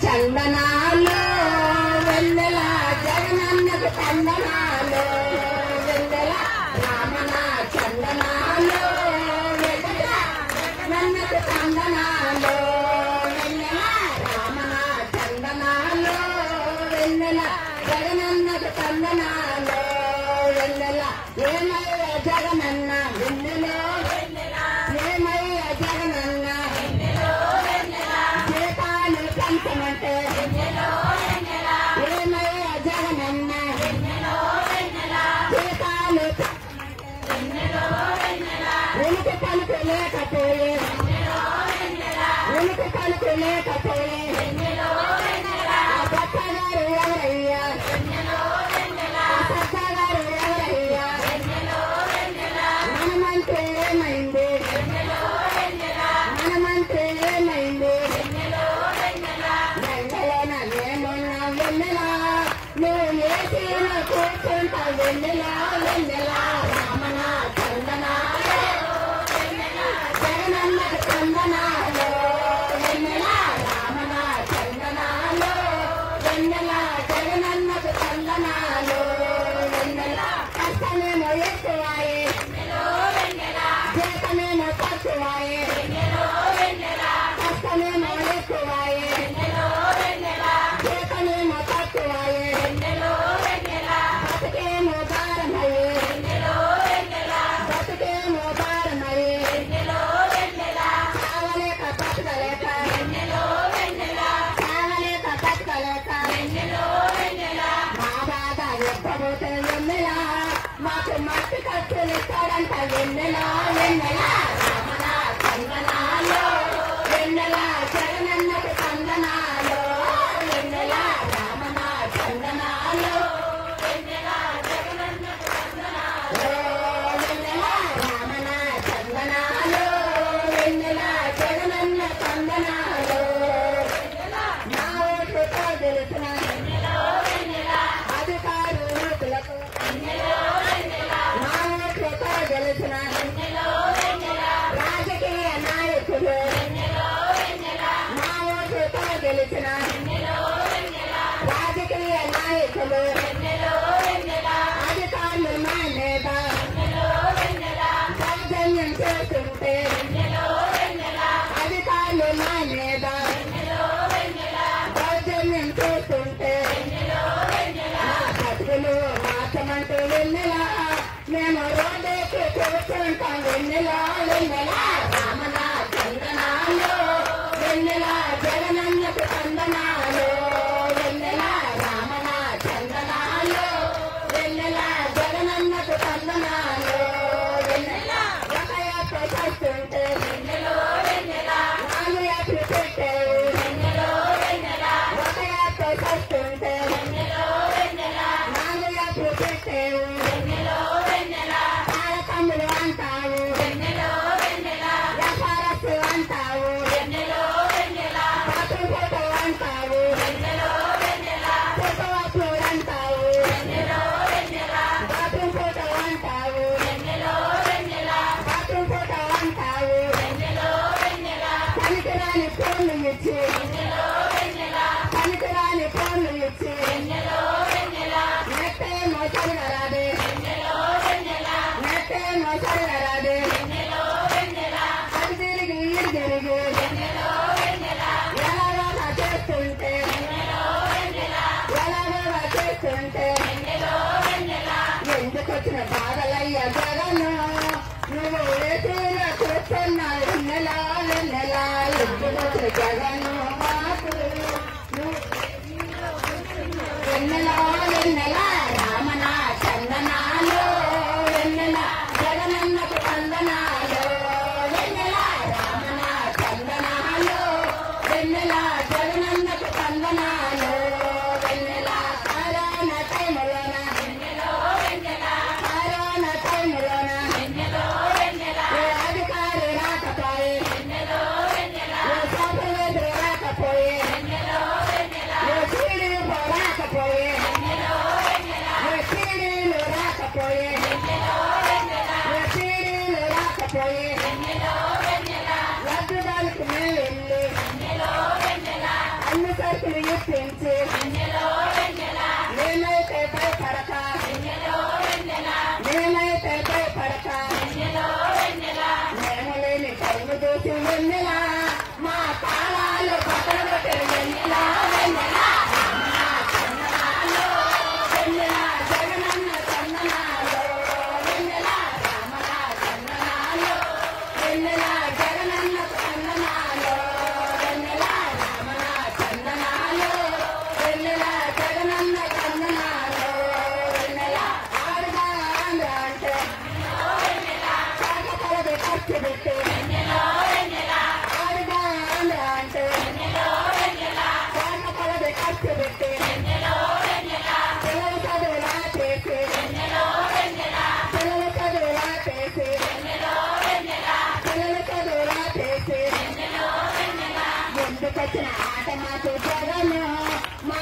చందనాలు వెన్నెల జగనన్నకు చందనాలు వెన్నెల రామన చందనాలు వెన్నెల జగనన్నకు చందనాలు వెన్నెల రామన చందనాలు వెన్నెల జగనన్నకు చందనాలు వెన్నెల ఏమయ్య జగనన్న వెన్నెలో ఏమయ్య జగనన్న జీతాలు పెంచమంటే ఏమయ్య జగనన్న జీతాలు ఉనికి పలుకు లేకపోయే ఉనికి పలుకు లేకపోయే సత్తగారు ఎవరయ్యా సత్తగారు ఎవరయ్యా మనమంటే ఏమైంది మనమంటే ఏమైంది వెన్నెలన నేనున్నా వెన్నెల నువ్వు ఏసీలో కూర్చుంటా వెన్నెల వెన్నెల రామన చందనాలు జగనన్నకు చందనాలు వెన్నెల రామన చందనాలు వెన్నెల జగనన్నకు చందనాలు వెన్నెల కష్టమేమో ఎక్కువాయే జీతమేమో తక్కువాయే కష్టమేమో ఎక్కువాయే జీతమేమో తక్కువాయే బతుకేమో భారమయ్యే బతుకేమో భారమయ్యే చావలేక బతకలేక చావలేక బతకలేక మా బాధ ఎప్పబోతే వెన్నెల మాకు మట్టి ఖర్చులు ఇస్తాడంట వెన్నెల వెన్నెల రామన చందనాలు వెన్నెల జగనన్నకు చందనాలు వెన్నెల రామన చందనాలు వెన్నెల జగనన్నకు చందనాలు వెన్నెల రామన చందనాలు వెన్నెల జగనన్న చందనాలు నా ఓటుతో గెలిచిన అధికారులకు నా ఓట్లతో గెలిచిన రాజకీయ నాయకులు నా ఓట్లతో గెలిచిన రాజకీయ నాయకులు అధికారులు నా మీద దౌర్జన్యం చేస్తుంటే అధికారులు నా మీద దౌర్జన్యం చేస్తుంటే నా బతుకులు మార్చమంటూ వెన్నెల మేము రోడ్డుకి కూర్చుంటాం వెన్నెల వెన్నెల రామన చందనాలు వెన్నెల జగనన్నకు చందనాలు వెన్నెల రామన చందనాలు వెన్నెల జగనన్నకు చందనాలు వెన్నెల ఒక యాత్ర చేస్తుంటే నాలుగు యాత్ర పెట్టావు ఒక యాత్ర చేస్తుంటే నాలుగు యాత్ర పెట్టావు తారతమ్ములు అంటావు వ్యాపారస్తు అంటావు బాత్రూమ్ ఫోటో అంటావు ఫోటో అంటావు బాత్రూమ్ ఫోటో అంటావు బాత్రూమ్ ఫోటో అంటావు పనికిరాని ఫోన్లు ఇచ్చి పనికిరాని ఫోన్లు ఇచ్చి నెట్టే మోసలుగా రాదే నెట్టే మోసలుగా రాదే అది తిరిగి ఇది తిరిగి ఎలాగోలా చేస్తుంటే ఎలాగోలా చేస్తుంటే ఎందుకు వచ్చిన బాధలయ్య జగను నువ్వు ఏసీలో కూర్చున్నా వెన్నెల వెన్నెల ఎందుకు వచ్చిన జగను మాకు వెన్నెల వెన్నెల రామన చందనాలు వెన్నెల జగనన్నకు చందనాలు వెన్నెల రామన చందనాలు వెన్నెల జగనన్నకు చందనాలు వెన్నెల కరోనా టైములోన కరోనా టైములోన ఏ అధికారి రాకపోయి ఏ సాఫ్ట్వేర్ మెప్పించి నేనైతే భయపడక నేనైతే భయపడక మేము లేని టైము చూసి వెన్నెలా మా తాళాలు పక్కన పెట్టే వెన్నెలా వెన్నెలా వెన్నెలా జగనన్న చందనాలు వెన్నెలా రామల చందనాలు వెన్నెలా జగనన్న చందనాలు వెన్నెలా రామల చందనాలు వెన్నెలా జగనన్న చందనాలు వెన్నెలా ఆడుగా ఆంధ్ర అంటే కాకతలది ఖర్చు పెట్టి ఆడుగా ఆంధ్ర అంటే కాకతలది ఖర్చు పెట్టి పిల్లల చదువులా చేసి పిల్లల చదువులా చేసి పిల్లల చదువులా చేసి ఎందుకొచ్చిన ఆట మాకు జగన్ మా